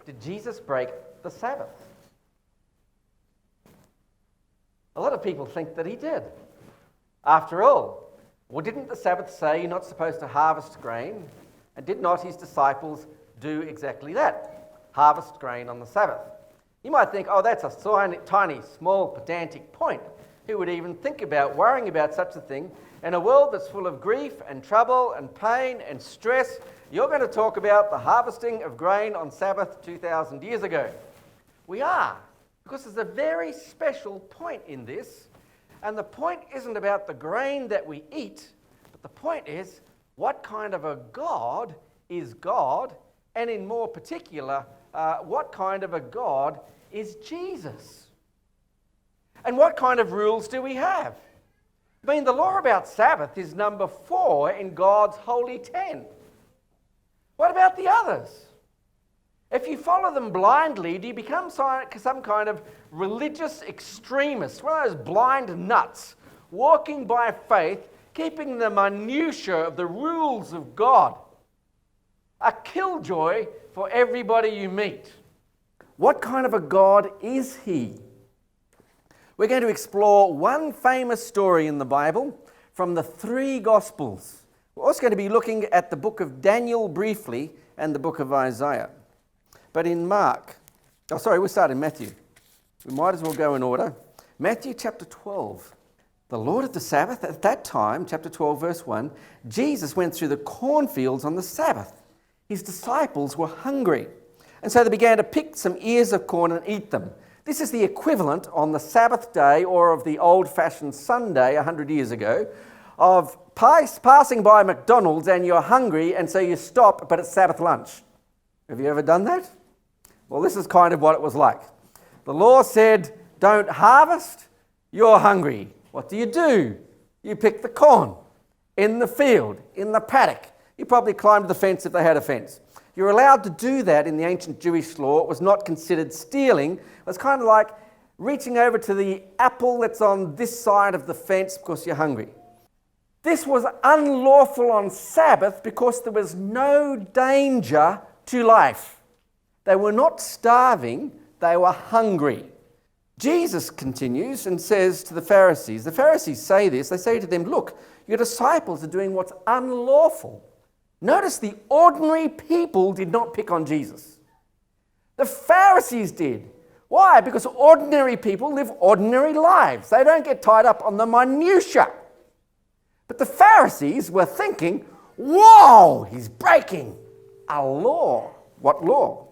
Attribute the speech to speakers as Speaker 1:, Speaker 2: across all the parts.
Speaker 1: did Jesus break the Sabbath? A lot of people think that he did. After all, didn't the Sabbath say you're not supposed to harvest grain? And did not his disciples do exactly that? Harvest grain on the Sabbath. You might think, oh, that's a tiny, small, pedantic point. Who would even think about worrying about such a thing? In a world that's full of grief and trouble and pain and stress, you're going to talk about the harvesting of grain on Sabbath 2,000 years ago. We are, because there's a very special point in this. And the point isn't about the grain that we eat, but the point is, what kind of a God is God? And in more particular, what kind of a God is Jesus? And what kind of rules do we have? I mean, the law about Sabbath is number 4 in God's holy 10. What about the others? If you follow them blindly, do you become some kind of religious extremist, one of those blind nuts, walking by faith, keeping the minutiae of the rules of God? A killjoy for everybody you meet. What kind of a God is he? We're going to explore one famous story in the Bible from the 3 Gospels. We're also going to be looking at the book of Daniel briefly and the book of Isaiah. But in we'll start in Matthew. We might as well go in order. Matthew chapter 12. The Lord of the Sabbath, at that time, chapter 12, verse 1, Jesus went through the cornfields on the Sabbath. His disciples were hungry, and so they began to pick some ears of corn and eat them. This is the equivalent on the Sabbath day, or of the old-fashioned Sunday 100 years ago, of passing by McDonald's and you're hungry and so you stop, but it's Sabbath lunch. Have you ever done that? Well, this is kind of what it was like. The law said, don't harvest, you're hungry. What do? You pick the corn in the field, in the paddock. You probably climbed the fence if they had a fence. You're allowed to do that in the ancient Jewish law. It was not considered stealing. It was kind of like reaching over to the apple that's on this side of the fence because you're hungry. This was unlawful on Sabbath because there was no danger to life. They were not starving, they were hungry. Jesus continues and says to the Pharisees say this, they say to them, look, your disciples are doing what's unlawful. Notice the ordinary people did not pick on Jesus. The Pharisees did. Why? Because ordinary people live ordinary lives. They don't get tied up on the minutiae. But the Pharisees were thinking, whoa, he's breaking a law. What law?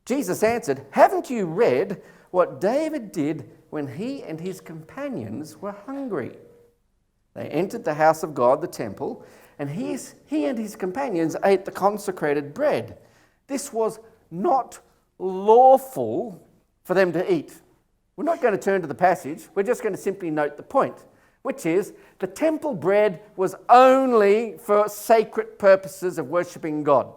Speaker 1: Jesus answered, haven't you read what David did when he and his companions were hungry? They entered the house of God, the temple, and he and his companions ate the consecrated bread. This was not lawful for them to eat. We're not going to turn to the passage. We're just going to simply note the point, which is the temple bread was only for sacred purposes of worshipping God.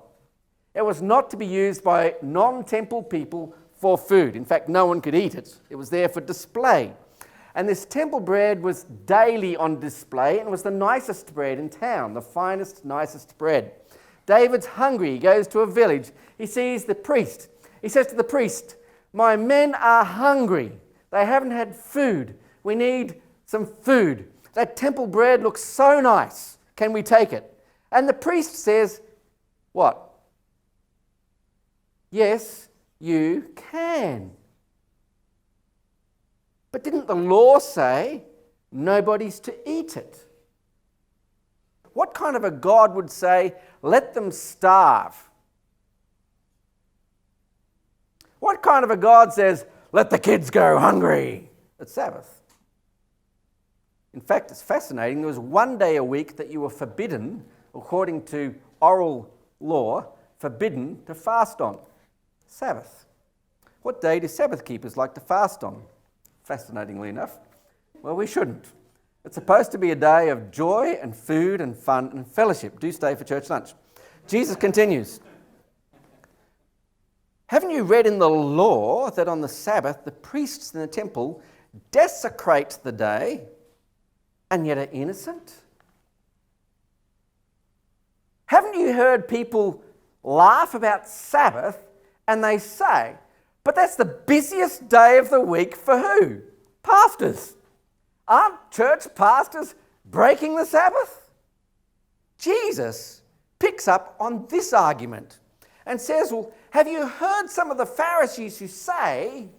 Speaker 1: It was not to be used by non-temple people for food. In fact, no one could eat it. It was there for display. And this temple bread was daily on display, and it was the nicest bread in town, the finest, nicest bread. David's hungry. He goes to a village. He sees the priest. He says to the priest, my men are hungry. They haven't had food. We need some food. That temple bread looks so nice. Can we take it? And the priest says, what? Yes, you can. But didn't the law say nobody's to eat it? What kind of a God would say, let them starve? What kind of a God says, let the kids go hungry at Sabbath? In fact, it's fascinating. There was one day a week that you were forbidden, according to oral law, forbidden to fast on. Sabbath. What day do Sabbath keepers like to fast on? Fascinatingly enough, well, we shouldn't. It's supposed to be a day of joy and food and fun and fellowship. Do stay for church lunch. Jesus continues. Haven't you read in the law that on the Sabbath the priests in the temple desecrate the day and yet are innocent? Haven't you heard people laugh about Sabbath And they say, but that's the busiest day of the week for who? Pastors. Aren't church pastors breaking the Sabbath? Jesus picks up on this argument and says, well, have you heard some of the Pharisees who say,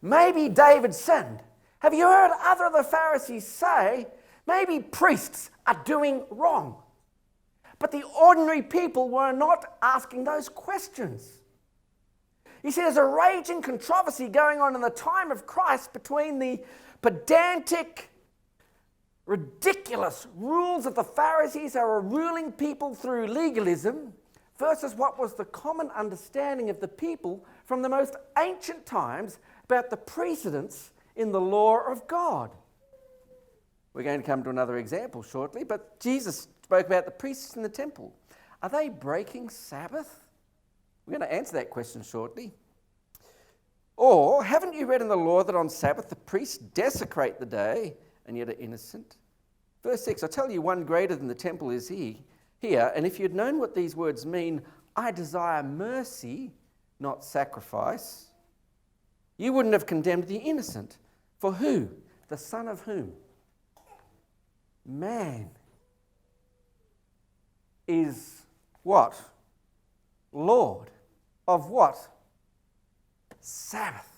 Speaker 1: maybe David sinned? Have you heard other of the Pharisees say, maybe priests are doing wrong? But the ordinary people were not asking those questions. You see, there's a raging controversy going on in the time of Christ between the pedantic, ridiculous rules of the Pharisees who were ruling people through legalism versus what was the common understanding of the people from the most ancient times about the precedents in the law of God. We're going to come to another example shortly, but Jesus spoke about the priests in the temple. Are they breaking Sabbath? We're going to answer that question shortly. Or, haven't you read in the law that on Sabbath the priests desecrate the day and yet are innocent? Verse 6, I tell you, one greater than the temple is here, and if you'd known what these words mean, I desire mercy, not sacrifice, you wouldn't have condemned the innocent. For who? The Son of whom? Man is what? Lord of what? Sabbath.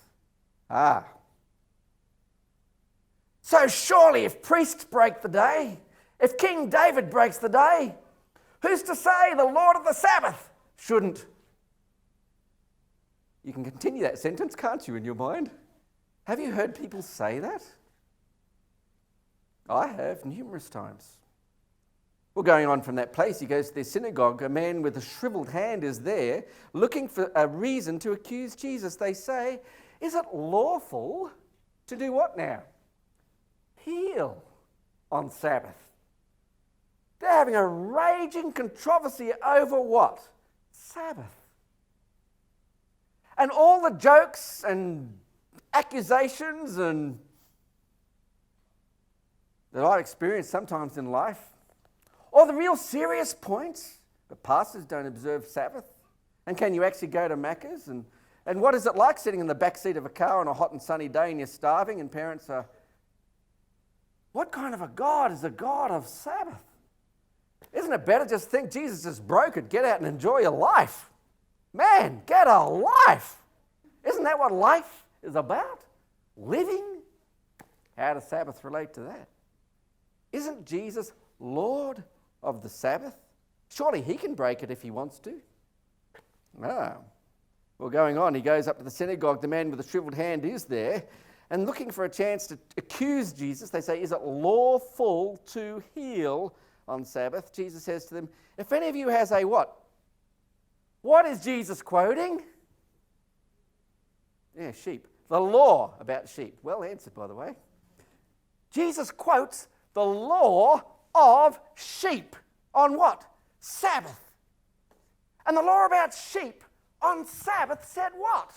Speaker 1: So surely if priests break the day, if King David breaks the day, who's to say the Lord of the Sabbath shouldn't? You can continue that sentence, can't you, in your mind? Have you heard people say that? I have, numerous times. Well, going on from that place, he goes to their synagogue. A man with a shriveled hand is there, looking for a reason to accuse Jesus. They say, is it lawful to do what now? Heal on Sabbath. They're having a raging controversy over what? Sabbath. And all the jokes and accusations and that I experience sometimes in life, or the real serious points, the pastors don't observe Sabbath. And can you actually go to Macca's? And what is it like sitting in the back seat of a car on a hot and sunny day and you're starving and parents are, what kind of a God is a God of Sabbath? Isn't it better just think Jesus is broke it, get out and enjoy your life? Man, get a life. Isn't that what life is about? Living? How does Sabbath relate to that? Isn't Jesus Lord of the Sabbath? Surely he can break it if he wants to. Well, going on, he goes up to the synagogue. The man with the shriveled hand is there. And looking for a chance to accuse Jesus, they say, is it lawful to heal on Sabbath? Jesus says to them, if any of you has a what? What is Jesus quoting? Yeah, sheep. The law about sheep. Well answered, by the way. Jesus quotes the law of sheep. On what? Sabbath. And the law about sheep on Sabbath said what?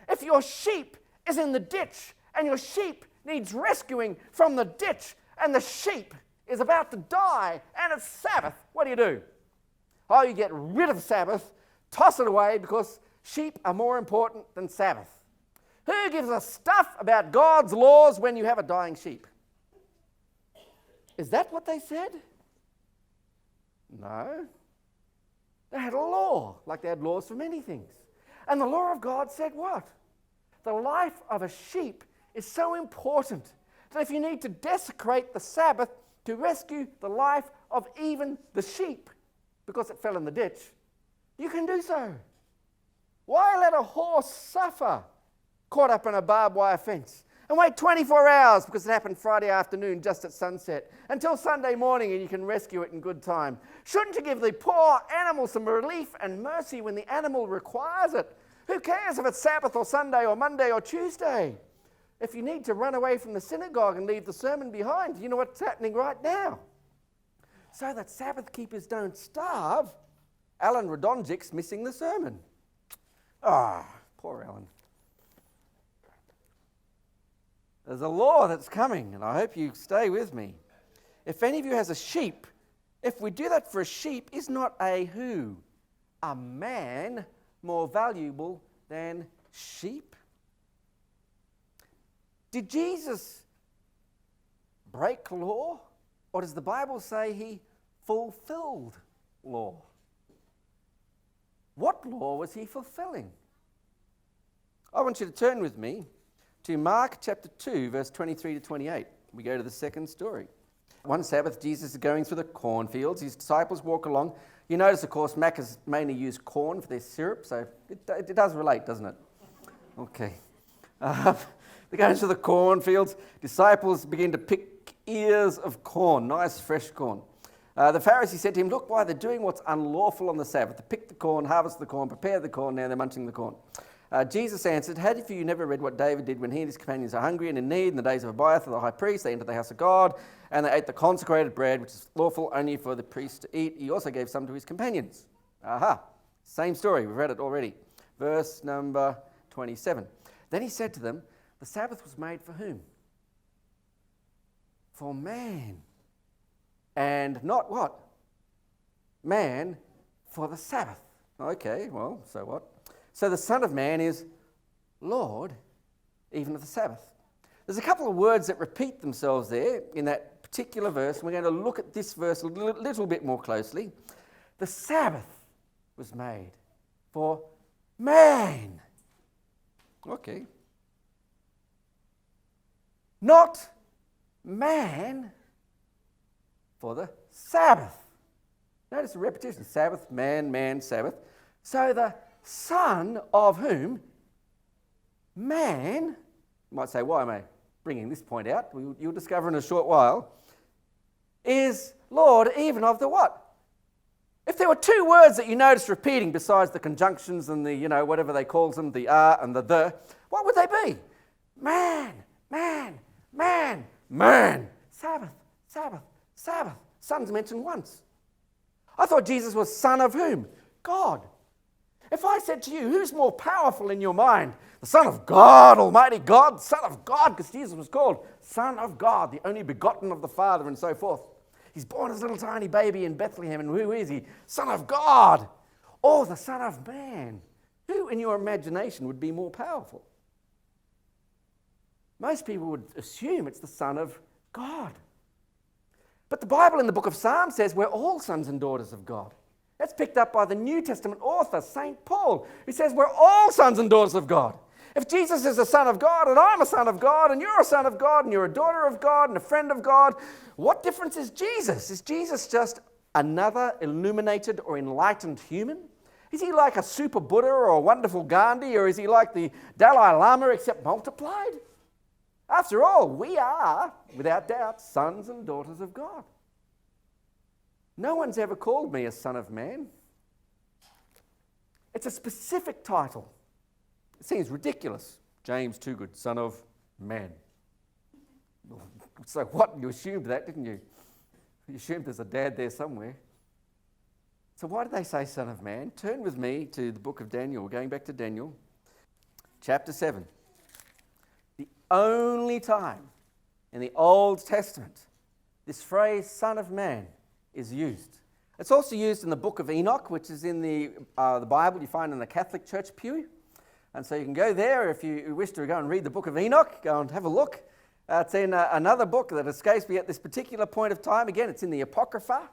Speaker 1: If your sheep is in the ditch and your sheep needs rescuing from the ditch and the sheep is about to die and it's Sabbath, what do? Oh, you get rid of Sabbath, toss it away because sheep are more important than Sabbath. Who gives a stuff about God's laws when you have a dying sheep? Is that what they said? No. They had a law, like they had laws for many things. And the law of God said what? The life of a sheep is so important that if you need to desecrate the Sabbath to rescue the life of even the sheep, because it fell in the ditch, you can do so. Why let a horse suffer caught up in a barbed wire fence and wait 24 hours because it happened Friday afternoon just at sunset until Sunday morning and you can rescue it in good time? Shouldn't you give the poor animal some relief and mercy when the animal requires it? Who cares if it's Sabbath or Sunday or Monday or Tuesday? If you need to run away from the synagogue and leave the sermon behind, you know what's happening right now. So that Sabbath keepers don't starve, Alan Radonjic's missing the sermon. Poor Alan. There's a law that's coming, and I hope you stay with me. If any of you has a sheep, if we do that for a sheep, is not a who? a man more valuable than sheep? Did Jesus break law? Or does the Bible say he fulfilled law? What law was he fulfilling? I want you to turn with me to Mark chapter 2, verse 23 to 28. We go to the second story. One Sabbath, Jesus is going through the cornfields. His disciples walk along. You notice, of course, Macca's mainly use corn for their syrup, so it does relate, doesn't it? Okay. They're going through the cornfields. Disciples begin to pick ears of corn, nice fresh corn. The Pharisee said to him, "Look, why they're doing what's unlawful on the Sabbath. To pick the corn, harvest the corn, prepare the corn, now they're munching the corn." Jesus answered, "Have you never read what David did when he and his companions are hungry and in need? In the days of Abiathar the high priest, they entered the house of God, and they ate the consecrated bread, which is lawful only for the priest to eat. He also gave some to his companions." Aha, same story, we've read it already. Verse number 27. Then he said to them, "The Sabbath was made for whom? For man. And not what? Man for the Sabbath." Okay, well, so what? So the Son of Man is Lord even of the Sabbath. There's a couple of words that repeat themselves there in that particular verse. We're going to look at this verse a little bit more closely. The Sabbath was made for man. Okay. Not man for the Sabbath. Notice the repetition. Sabbath, man, man, Sabbath. So the Son of whom? Man. You might say, why am I bringing this point out? You'll discover in a short while. Is Lord even of the what? If there were two words that you notice repeating besides the conjunctions and the, whatever they call them, the are and the, what would they be? Man, man, man, man. Sabbath, Sabbath, Sabbath. Son's mentioned once. I thought Jesus was Son of whom? God. If I said to you, who's more powerful in your mind? The Son of God, Almighty God, Son of God, because Jesus was called Son of God, the only begotten of the Father, and so forth. He's born as a little tiny baby in Bethlehem, and who is he? Son of God, or the Son of Man. Who in your imagination would be more powerful? Most people would assume it's the Son of God. But the Bible in the book of Psalms says we're all sons and daughters of God. That's picked up by the New Testament author, St. Paul, who says we're all sons and daughters of God. If Jesus is a son of God, and I'm a son of God, and you're a son of God, and you're a daughter of God, and a friend of God, what difference is Jesus? Is Jesus just another illuminated or enlightened human? Is he like a super Buddha or a wonderful Gandhi, or is he like the Dalai Lama except multiplied? After all, we are, without doubt, sons and daughters of God. No one's ever called me a son of man. It's a specific title. It seems ridiculous. James Toogood, son of man. So what? You assumed that, didn't you? You assumed there's a dad there somewhere. So why did they say son of man? Turn with me to the book of Daniel. We're going back to Daniel, chapter 7. The only time in the Old Testament this phrase, son of man, is used. It's also used in the book of Enoch, which is in the Bible you find in the Catholic Church pew. And so you can go there if you wish to go and read the book of Enoch, go and have a look. It's in another book that escapes me at this particular point of time. Again, it's in the Apocrypha.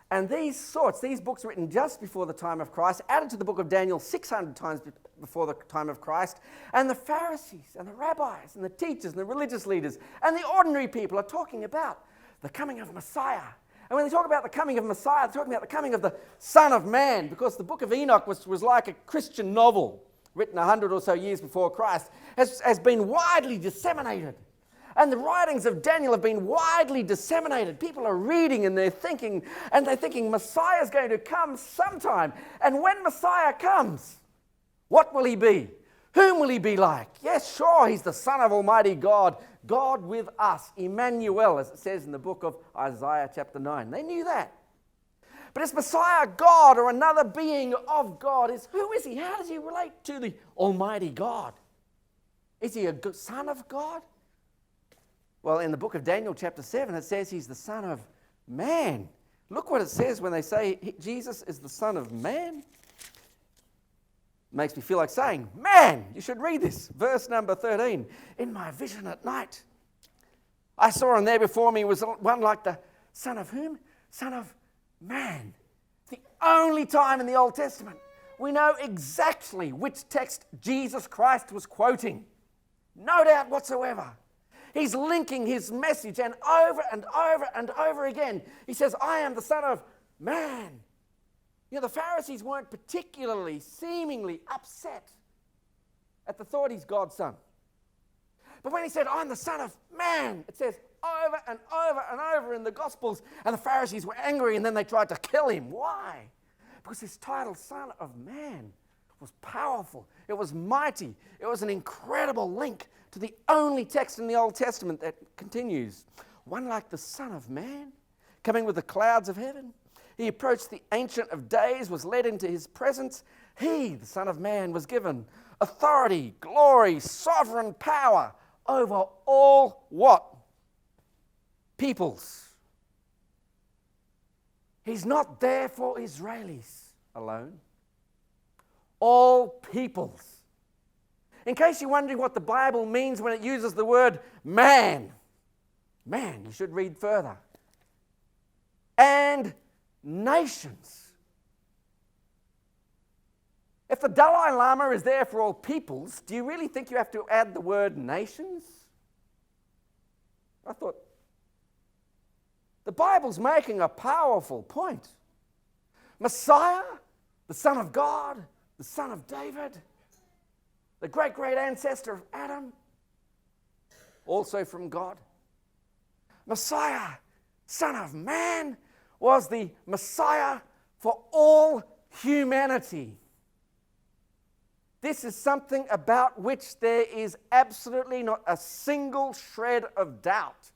Speaker 1: And these books written just before the time of Christ, added to the book of Daniel 600 times before the time of Christ. And the Pharisees and the rabbis and the teachers and the religious leaders and the ordinary people are talking about the coming of Messiah. And when they talk about the coming of Messiah, they're talking about the coming of the Son of Man, because the book of Enoch was like a Christian novel written 100 or so years before Christ, has been widely disseminated. And the writings of Daniel have been widely disseminated. People are reading and they're thinking Messiah is going to come sometime. And when Messiah comes, what will he be? Whom will he be like? Yes, sure, he's the Son of Almighty God, God with us, Emmanuel, as it says in the book of Isaiah chapter 9. They knew that. But is Messiah God or another being of God? Who is he? How does he relate to the Almighty God? Is he a son of God? Well, in the book of Daniel chapter 7, it says he's the Son of Man. Look what it says when they say Jesus is the Son of Man. makes me feel like saying, man, you should read this. Verse number 13. In my vision at night, I saw, and there before me was one like the Son of whom? Son of Man. The only time in the Old Testament we know exactly which text Jesus Christ was quoting. No doubt whatsoever. He's linking his message, and over and over and over again, he says, I am the Son of Man. You know, the Pharisees weren't particularly, seemingly upset at the thought he's God's son. But when he said, I'm the Son of Man, it says over and over and over in the Gospels, and the Pharisees were angry, and then they tried to kill him. Why? Because his title, Son of Man, was powerful. It was mighty. It was an incredible link to the only text in the Old Testament that continues. One like the Son of Man, coming with the clouds of heaven. He approached the Ancient of Days, was led into his presence. He, the Son of Man, was given authority, glory, sovereign power over all what? Peoples. He's not there for Israelis alone. All peoples. In case you're wondering what the Bible means when it uses the word man, you should read further. And nations. If the Dalai Lama is there for all peoples, do you really think you have to add the word nations? I thought, the Bible's making a powerful point. Messiah, the Son of God, the Son of David, the great-great ancestor of Adam, also from God. Messiah, Son of Man, was the Messiah for all humanity. This is something about which there is absolutely not a single shred of doubt.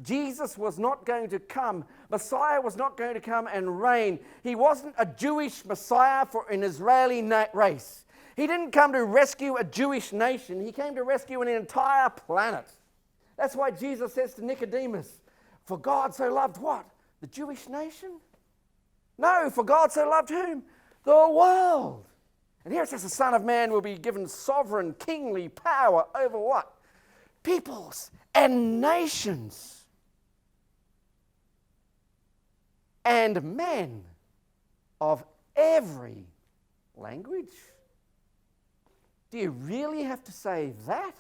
Speaker 1: Jesus was not going to come. Messiah was not going to come and reign. He wasn't a Jewish Messiah for an Israeli race. He didn't come to rescue a Jewish nation. He came to rescue an entire planet. That's why Jesus says to Nicodemus, for God so loved what? The Jewish nation? No, for God so loved whom? The world. And here it says the Son of Man will be given sovereign, kingly power over what? Peoples and nations. And men of every language. Do you really have to say that?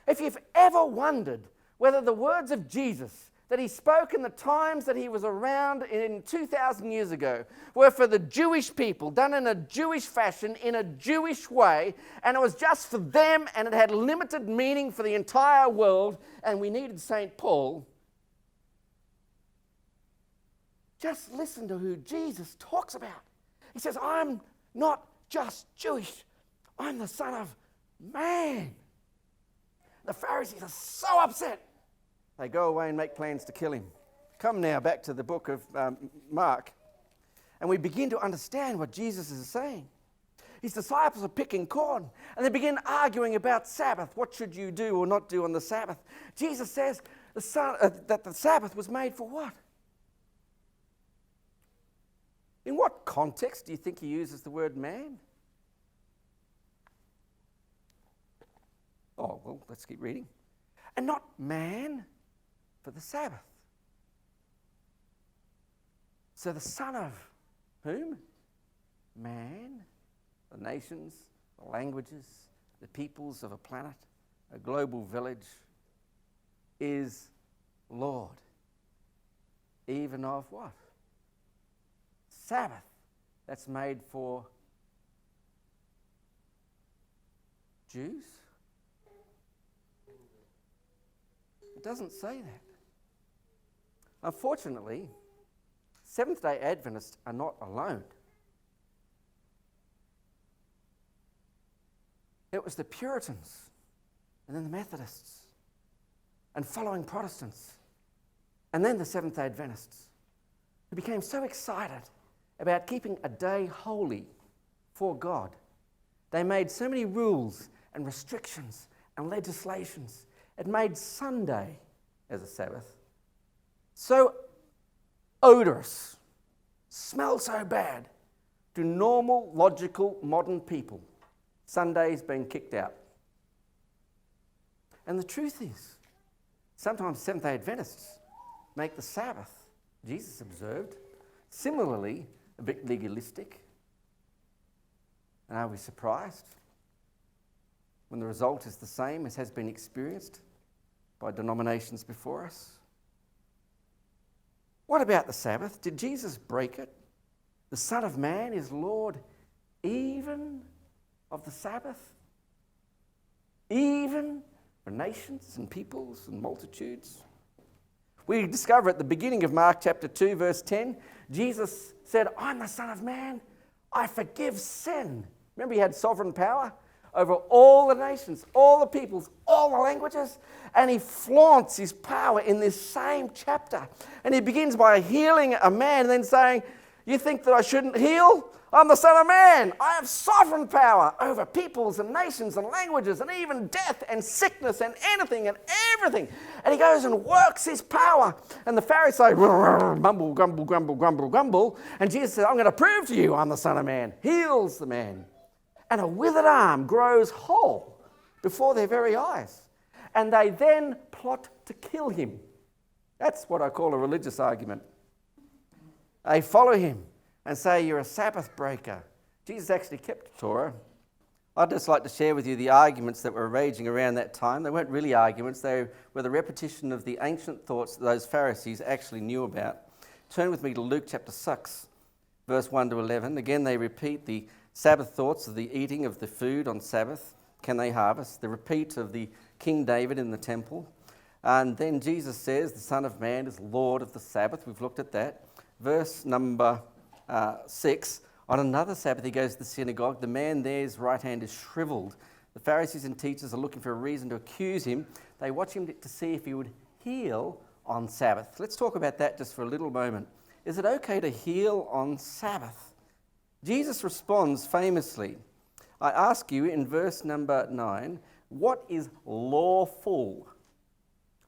Speaker 1: If you've ever wondered whether the words of Jesus that he spoke in the times that he was around in 2,000 years ago were for the Jewish people, done in a Jewish fashion, in a Jewish way, and it was just for them, and it had limited meaning for the entire world, and we needed St. Paul. Just listen to who Jesus talks about. He says, I'm not just Jewish, I'm the Son of Man. The Pharisees are so upset. They go away and make plans to kill him. Come now back to the book of Mark, and we begin to understand what Jesus is saying. His disciples are picking corn, and they begin arguing about Sabbath. What should you do or not do on the Sabbath? Jesus says that the Sabbath was made for what? In what context do you think he uses the word man? Oh, well, let's keep reading. And not man for the Sabbath. So the Son of whom? Man, the nations, the languages, the peoples of a planet, a global village, is Lord. Even of what? Sabbath. That's made for Jews? It doesn't say that. Unfortunately, Seventh-day Adventists are not alone. It was the Puritans, and then the Methodists, and following Protestants, and then the Seventh-day Adventists, who became so excited about keeping a day holy for God. They made so many rules and restrictions and legislations. It made Sunday as a Sabbath so odorous, smelled so bad, to normal, logical, modern people, Sunday's been kicked out. And the truth is, sometimes Seventh-day Adventists make the Sabbath, Jesus observed, similarly a bit legalistic. And are we surprised when the result is the same as has been experienced by denominations before us? What about the Sabbath? Did Jesus break it? The Son of Man is Lord even of the Sabbath? Even for nations and peoples and multitudes? We discover at the beginning of Mark chapter 2, verse 10, Jesus said, I'm the Son of Man. I forgive sin. Remember, he had sovereign power over all the nations, all the peoples, all the languages, and he flaunts his power in this same chapter. And he begins by healing a man and then saying, you think that I shouldn't heal? I'm the Son of Man. I have sovereign power over peoples and nations and languages and even death and sickness and anything and everything. And he goes and works his power. And the Pharisees mumble, grumble, grumble, grumble, grumble. And Jesus says, I'm going to prove to you I'm the Son of Man. Heals the man. And a withered arm grows whole before their very eyes. And they then plot to kill him. That's what I call a religious argument. They follow him and say, you're a Sabbath breaker. Jesus actually kept the Torah. I'd just like to share with you the arguments that were raging around that time. They weren't really arguments. They were the repetition of the ancient thoughts that those Pharisees actually knew about. Turn with me to Luke chapter 6, verse 1 to 11. Again, they repeat the Sabbath thoughts of the eating of the food on Sabbath. Can they harvest? The repeat of the King David in the temple. And then Jesus says, the Son of Man is Lord of the Sabbath. We've looked at that. Verse number 6, on another Sabbath he goes to the synagogue. The man there's right hand is shriveled. The Pharisees and teachers are looking for a reason to accuse him. They watch him to see if he would heal on Sabbath. Let's talk about that just for a little moment. Is it okay to heal on Sabbath? Jesus responds famously. I ask you in verse number 9, what is lawful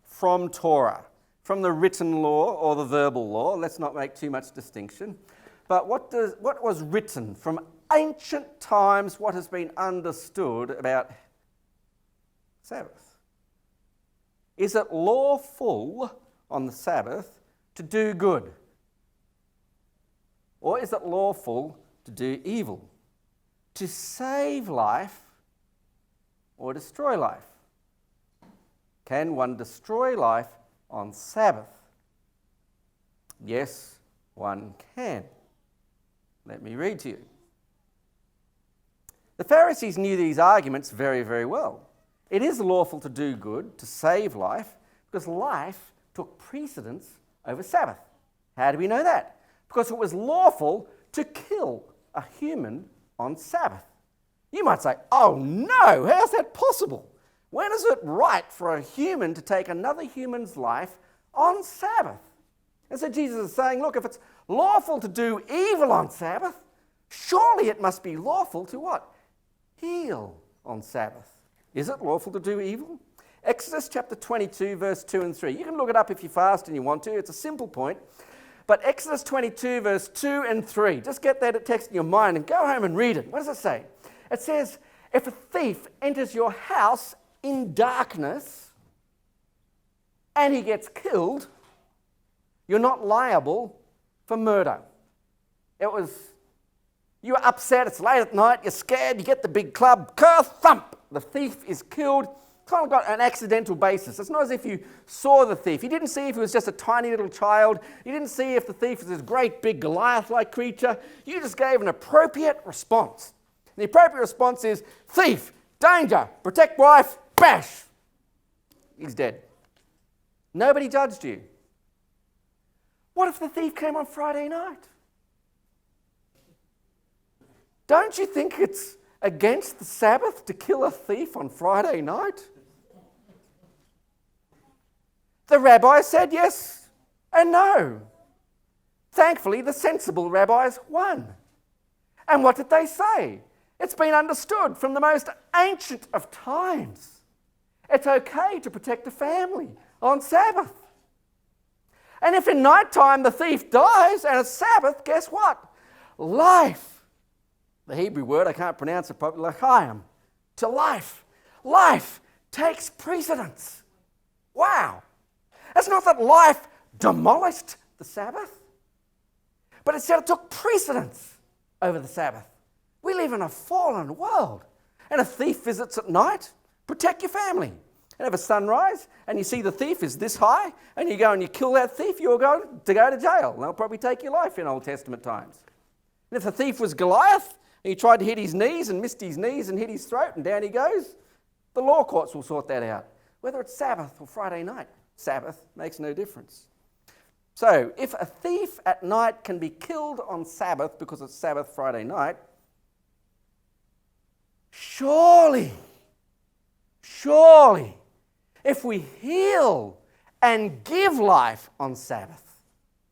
Speaker 1: from Torah? From the written law or the verbal law? Let's not make too much distinction. But what was written from ancient times, what has been understood about Sabbath? Is it lawful on the Sabbath to do good? Or is it lawful to do evil? To save life or destroy life? Can one destroy life on Sabbath? Yes, one can. Let me read to you. The Pharisees knew these arguments very, very well. It is lawful to do good, to save life, because life took precedence over Sabbath. How do we know that? Because it was lawful to kill a human on Sabbath. You might say, oh no, how's that possible? When is it right for a human to take another human's life on Sabbath? And so Jesus is saying, look, if it's lawful to do evil on Sabbath, surely it must be lawful to what? Heal on Sabbath. Is it lawful to do evil? Exodus chapter 22, verse 2 and 3. You can look it up if you fast and you want to. It's a simple point. But Exodus 22, verse 2 and 3. Just get that text in your mind and go home and read it. What does it say? It says, if a thief enters your house in darkness and he gets killed, you're not liable for murder. You were upset, it's late at night, you're scared, you get the big club, thump, the thief is killed. Kind of got an accidental basis. It's not as if you saw the thief. You didn't see if he was just a tiny little child. You didn't see if the thief was this great big Goliath-like creature. You just gave an appropriate response. And the appropriate response is, thief, danger, protect wife, bash. He's dead. Nobody judged you. What if the thief came on Friday night? Don't you think it's against the Sabbath to kill a thief on Friday night? The rabbi said yes and no. Thankfully, the sensible rabbis won. And what did they say? It's been understood from the most ancient of times. It's okay to protect a family on Sabbath. And if in night time the thief dies and it's Sabbath, guess what? Life the Hebrew word, I can't pronounce it properly, l'chaim, to life. Life takes precedence. Wow. It's not that life demolished the Sabbath, but instead it took precedence over the Sabbath. We live in a fallen world, and a thief visits at night. Protect your family. And if a sunrise and you see the thief is this high and you go and you kill that thief, you're going to go to jail. They'll probably take your life in Old Testament times. And if the thief was Goliath and he tried to hit his knees and missed his knees and hit his throat and down he goes, the law courts will sort that out. Whether it's Sabbath or Friday night, Sabbath makes no difference. So if a thief at night can be killed on Sabbath because it's Sabbath Friday night, surely, if we heal and give life on Sabbath,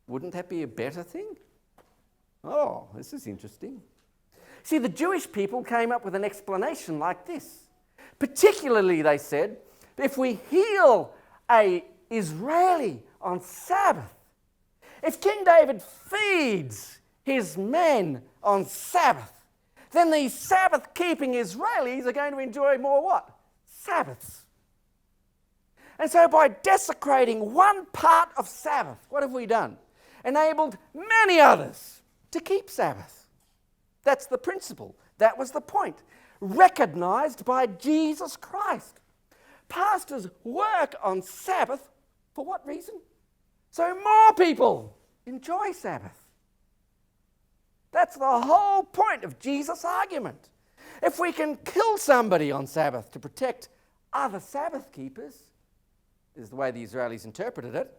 Speaker 1: wouldn't that be a better thing? Oh, this is interesting. See, the Jewish people came up with an explanation like this. Particularly, they said, if we heal an Israeli on Sabbath, if King David feeds his men on Sabbath, then these Sabbath-keeping Israelis are going to enjoy more what? Sabbaths. And so by desecrating one part of Sabbath, what have we done? Enabled many others to keep Sabbath. That's the principle. That was the point. Recognized by Jesus Christ. Pastors work on Sabbath for what reason? So more people enjoy Sabbath. That's the whole point of Jesus' argument. If we can kill somebody on Sabbath to protect other Sabbath keepers, is the way the Israelis interpreted it,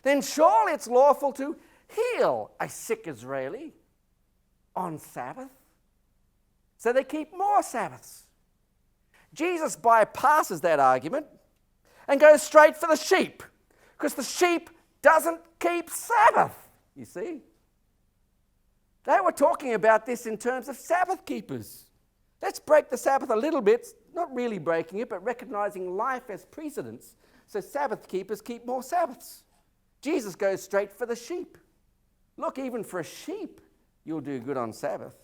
Speaker 1: then surely it's lawful to heal a sick Israeli on Sabbath. So they keep more Sabbaths. Jesus bypasses that argument and goes straight for the sheep, because the sheep doesn't keep Sabbath, you see. They were talking about this in terms of Sabbath keepers. Let's break the Sabbath a little bit, not really breaking it, but recognizing life as precedence, so Sabbath keepers keep more Sabbaths. Jesus goes straight for the sheep. Look, even for a sheep, you'll do good on Sabbath.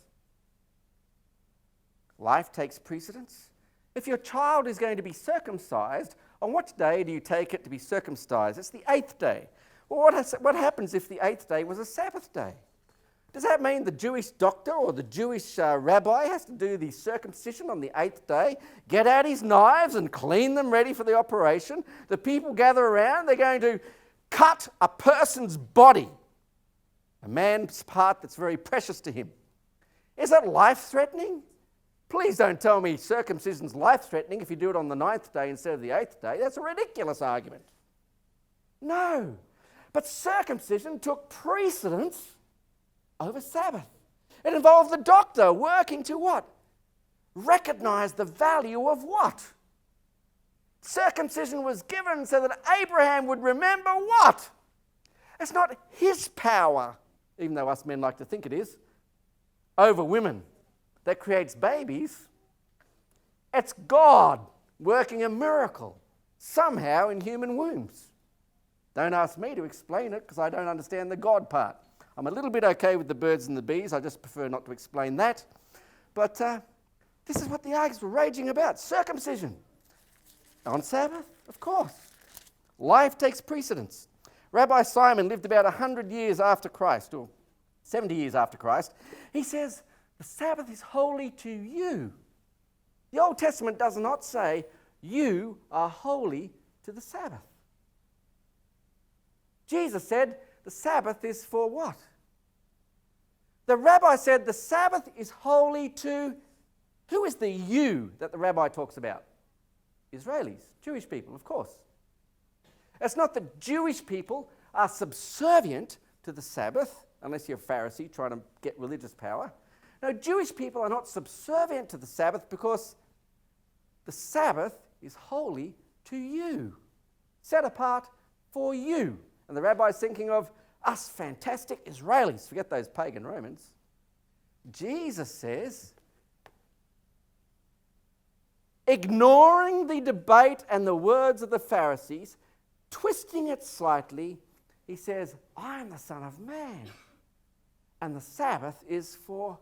Speaker 1: Life takes precedence. If your child is going to be circumcised, on what day do you take it to be circumcised? It's the 8th day. Well, what happens if the 8th day was a Sabbath day? Does that mean the Jewish doctor or the Jewish rabbi has to do the circumcision on the 8th day, get out his knives and clean them ready for the operation? The people gather around, they're going to cut a person's body, a man's part that's very precious to him. Is that life-threatening? Please don't tell me circumcision's life-threatening if you do it on the 9th day instead of the 8th day. That's a ridiculous argument. No, but circumcision took precedence over Sabbath. It involved the doctor working to what? Recognize the value of what? Circumcision was given so that Abraham would remember what? It's not his power, even though us men like to think it is, over women that creates babies. It's God working a miracle somehow in human wombs. Don't ask me to explain it because I don't understand the God part. I'm a little bit okay with the birds and the bees. I just prefer not to explain that. But this is what the arguments were raging about. Circumcision. On Sabbath? Of course. Life takes precedence. Rabbi Simon lived about 100 years after Christ, or 70 years after Christ. He says, the Sabbath is holy to you. The Old Testament does not say, you are holy to the Sabbath. Jesus said, the Sabbath is for what? The rabbi said the Sabbath is holy to, who is the you that the rabbi talks about? Israelis, Jewish people, of course. It's not that Jewish people are subservient to the Sabbath, unless you're a Pharisee trying to get religious power. No, Jewish people are not subservient to the Sabbath because the Sabbath is holy to you, set apart for you. And the rabbi's thinking of us fantastic Israelis. Forget those pagan Romans. Jesus says, ignoring the debate and the words of the Pharisees, twisting it slightly, he says, I am the Son of Man, and the Sabbath is for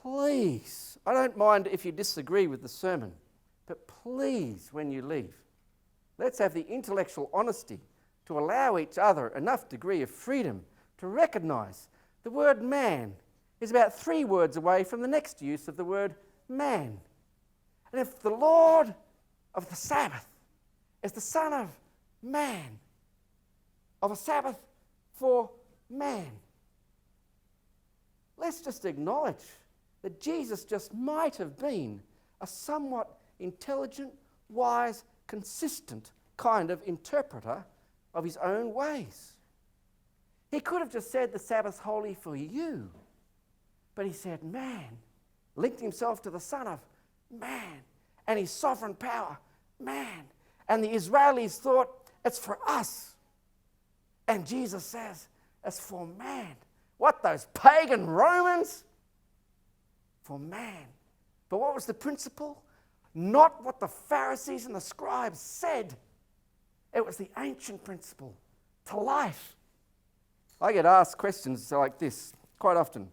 Speaker 1: please, I don't mind if you disagree with the sermon, but please, when you leave, let's have the intellectual honesty to allow each other enough degree of freedom to recognise the word man is about 3 words away from the next use of the word man. And if the Lord of the Sabbath is the Son of Man, of a Sabbath for man, let's just acknowledge that Jesus just might have been a somewhat intelligent, wise, consistent kind of interpreter of his own ways. He could have just said the Sabbath's holy for you, but he said man, linked himself to the Son of Man and his sovereign power, man. And the Israelis thought it's for us. And Jesus says it's for man. What, those pagan Romans? For man. But what was the principle? Not what the Pharisees and the scribes said. It was the ancient principle to life. I get asked questions like this quite often.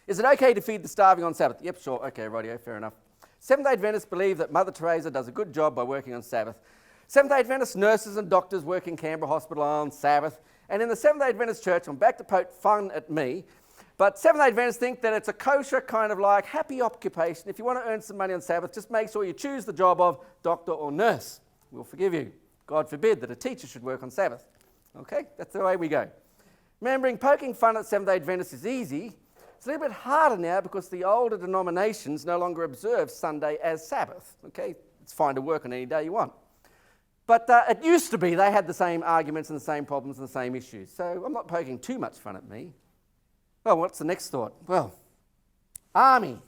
Speaker 1: Is it okay to feed the starving on Sabbath? Yep, sure. Okay, rightio, fair enough. Seventh-day Adventists believe that Mother Teresa does a good job by working on Sabbath. Seventh-day Adventist nurses and doctors work in Canberra Hospital on Sabbath. And in the Seventh-day Adventist Church, I'm back to poke fun at me, but Seventh-day Adventists think that it's a kosher kind of like happy occupation. If you want to earn some money on Sabbath, just make sure you choose the job of doctor or nurse. We'll forgive you. God forbid that a teacher should work on Sabbath. Okay, that's the way we go. Remembering poking fun at Seventh-day Adventists is easy. It's a little bit harder now because the older denominations no longer observe Sunday as Sabbath. Okay, it's fine to work on any day you want. But it used to be they had the same arguments and the same problems and the same issues. So I'm not poking too much fun at me. Well, what's the next thought? Well, army.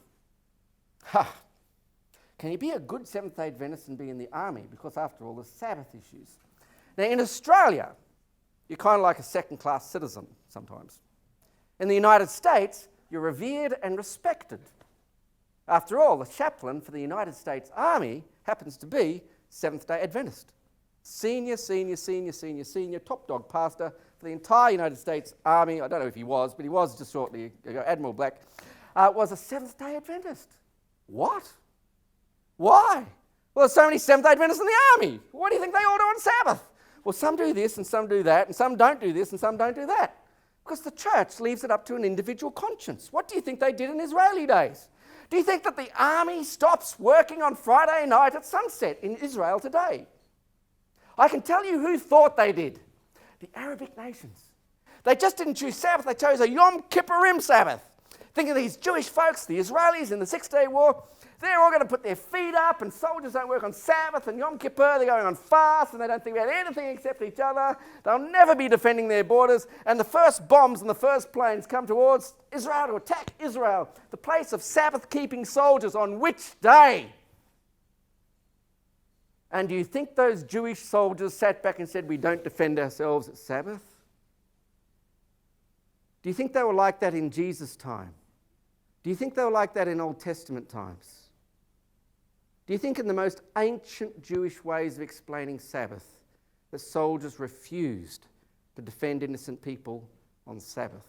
Speaker 1: Can you be a good Seventh-day Adventist and be in the army? Because after all, there's Sabbath issues. Now in Australia, you're kind of like a second-class citizen sometimes. In the United States, you're revered and respected. After all, the chaplain for the United States Army happens to be Seventh-day Adventist. Senior, top dog pastor for the entire United States Army. I don't know if he was, but he was just shortly ago. Admiral Black was a Seventh-day Adventist. What? Why? Well, there's so many Seventh-day Adventists in the Army. What do you think they all do on Sabbath? Well, some do this and some do that, and some don't do this and some don't do that. Because the church leaves it up to an individual conscience. What do you think they did in Israeli days? Do you think that the army stops working on Friday night at sunset in Israel today? I can tell you who thought they did. The Arabic nations. They just didn't choose Sabbath, they chose a Yom Kippurim Sabbath. Think of these Jewish folks, the Israelis in the 6-Day War. They're all going to put their feet up, and soldiers don't work on Sabbath, and Yom Kippur, they're going on fast, and they don't think about anything except each other. They'll never be defending their borders, and the first bombs and the first planes come towards Israel to attack Israel, the place of Sabbath-keeping soldiers, on which day? And do you think those Jewish soldiers sat back and said, we don't defend ourselves at Sabbath? Do you think they were like that in Jesus' time? Do you think they were like that in Old Testament times? Do you think in the most ancient Jewish ways of explaining Sabbath, that soldiers refused to defend innocent people on Sabbath?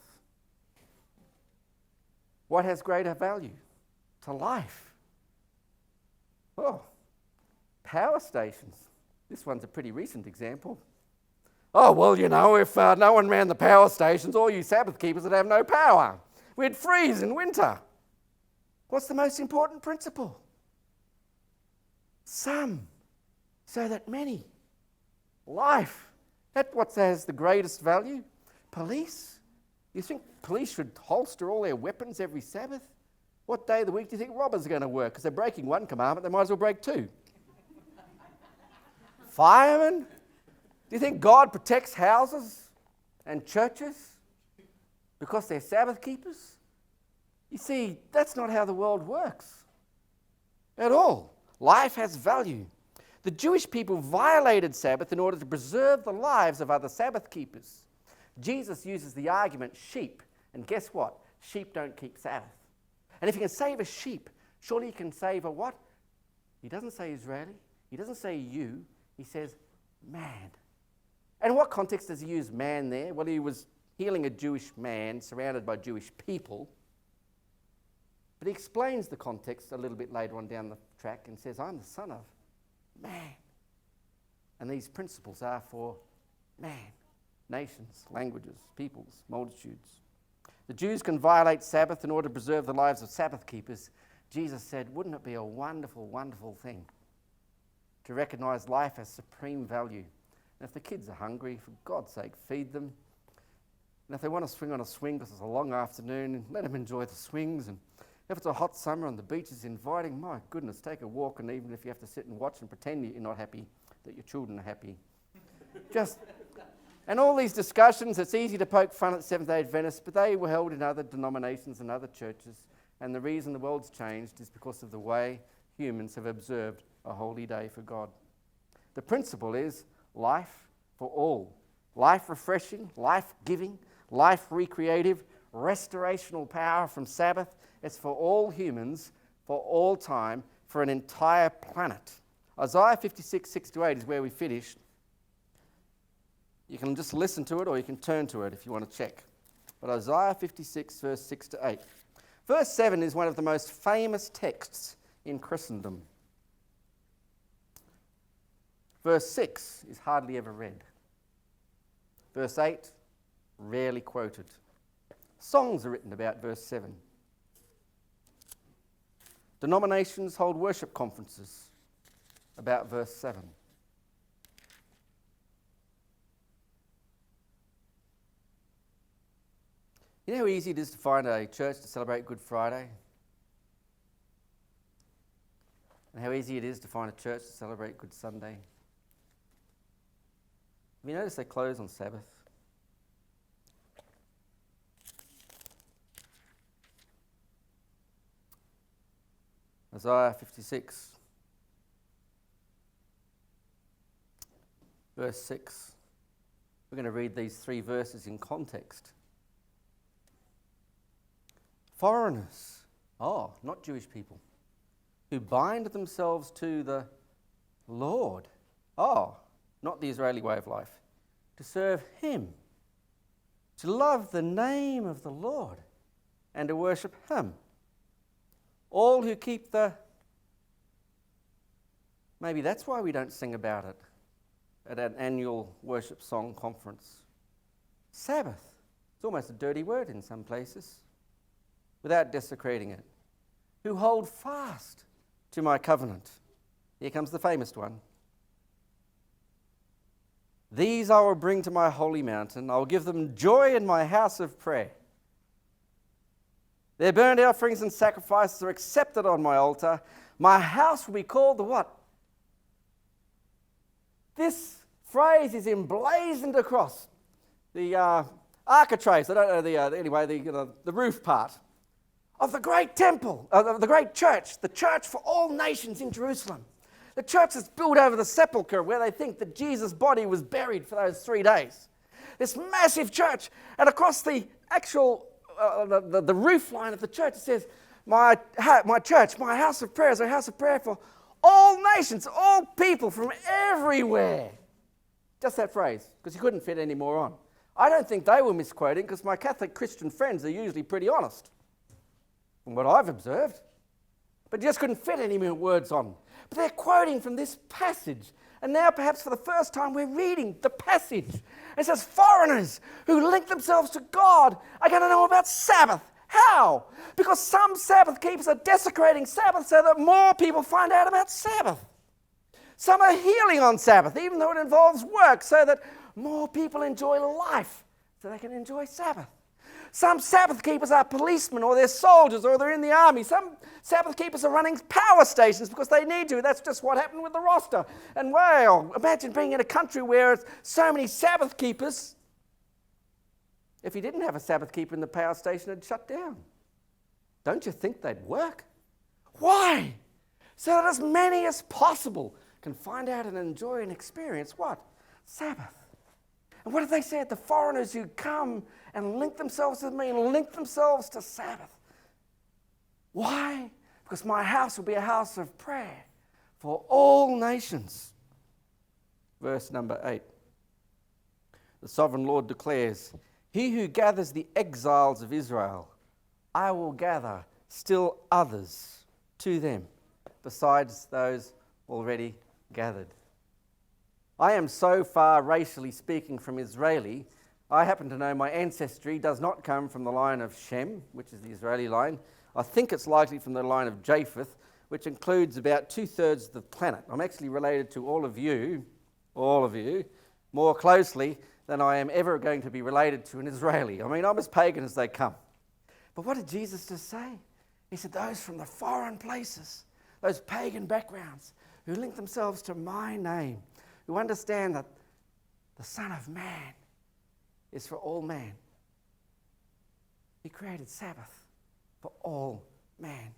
Speaker 1: What has greater value to life? Oh, power stations. This one's a pretty recent example. Oh, well, you know, if no one ran the power stations, all you Sabbath keepers would have no power. We'd freeze in winter. What's the most important principle? Some, so that many. Life. That's what has the greatest value. Police. You think police should holster all their weapons every Sabbath? What day of the week do you think robbers are going to work? Because they're breaking one commandment, they might as well break two. Firemen. Do you think God protects houses and churches because they're Sabbath keepers? You see, that's not how the world works at all. Life has value. The Jewish people violated Sabbath in order to preserve the lives of other Sabbath keepers. Jesus uses the argument sheep, and guess what? Sheep don't keep Sabbath. And if you can save a sheep, surely you can save a what? He doesn't say Israeli. He doesn't say you. He says man. And in what context does he use man there? Well, he was healing a Jewish man surrounded by Jewish people. But he explains the context a little bit later on down the track and says, I'm the Son of Man. And these principles are for man, nations, languages, peoples, multitudes. The Jews can violate Sabbath in order to preserve the lives of Sabbath keepers. Jesus said, wouldn't it be a wonderful, wonderful thing to recognise life as supreme value? And if the kids are hungry, for God's sake, feed them. And if they want to swing on a swing because it's a long afternoon, let them enjoy the swings. And if it's a hot summer and the beach is inviting, my goodness, take a walk. And even if you have to sit and watch and pretend you're not happy, that your children are happy. And all these discussions, it's easy to poke fun at Seventh-day Adventists, but they were held in other denominations and other churches. And the reason the world's changed is because of the way humans have observed a holy day for God. The principle is life for all. Life refreshing, life giving, life recreative, restorational power from Sabbath. It's for all humans, for all time, for an entire planet. Isaiah 56, 6-8 is where we finished. You can just listen to it or you can turn to it if you want to check. But Isaiah 56, verse 6-8. Verse 7 is one of the most famous texts in Christendom. Verse 6 is hardly ever read. Verse 8, rarely quoted. Songs are written about verse 7. Denominations hold worship conferences about verse 7. You know how easy it is to find a church to celebrate Good Friday? And how easy it is to find a church to celebrate Good Sunday? Have you noticed they close on Sabbath? Isaiah 56, verse 6. We're going to read these 3 verses in context. Foreigners, not Jewish people, who bind themselves to the Lord, not the Israeli way of life, to serve Him, to love the name of the Lord, and to worship Him. All who keep maybe that's why we don't sing about it at an annual worship song conference. Sabbath. It's almost a dirty word in some places, without desecrating it. Who hold fast to my covenant. Here comes the famous one. These I will bring to my holy mountain. I will give them joy in my house of prayer. Their burnt offerings and sacrifices are accepted on my altar. My house will be called the what? This phrase is emblazoned across the architraves. I don't know the roof part of the great temple, of the great church, the church for all nations in Jerusalem. The church that's built over the sepulchre where they think that Jesus' body was buried for those 3 days. This massive church, and across the actual the roof line of the church, it says, my church, my house of prayer is a house of prayer for all nations, all people from everywhere. Just that phrase, because you couldn't fit any more on. I don't think they were misquoting, because my Catholic Christian friends are usually pretty honest, from what I've observed. But you just couldn't fit any more words on. But they're quoting from this passage. And now perhaps for the first time we're reading the passage. It says foreigners who link themselves to God are going to know about Sabbath. How? Because some Sabbath keepers are desecrating Sabbath so that more people find out about Sabbath. Some are healing on Sabbath, even though it involves work, so that more people enjoy life, so they can enjoy Sabbath. Some Sabbath keepers are policemen, or they're soldiers, or they're in the army. Some Sabbath keepers are running power stations because they need to. That's just what happened with the roster. And wow, imagine being in a country where it's so many Sabbath keepers. If you didn't have a Sabbath keeper in the power station, it'd shut down. Don't you think they'd work? Why? So that as many as possible can find out and enjoy and experience what? Sabbath. And what did they say? The foreigners who come and link themselves with me and link themselves to Sabbath. Why? Because my house will be a house of prayer for all nations. Verse number 8. The sovereign Lord declares, He who gathers the exiles of Israel, I will gather still others to them, besides those already gathered. I am so far, racially speaking, from Israeli. I happen to know my ancestry does not come from the line of Shem, which is the Israeli line. I think it's likely from the line of Japheth, which includes about 2/3 of the planet. I'm actually related to all of you, more closely than I am ever going to be related to an Israeli. I mean, I'm as pagan as they come. But what did Jesus just say? He said, those from the foreign places, those pagan backgrounds, who link themselves to my name, who understand that the Son of Man is for all man. He created Sabbath for all man.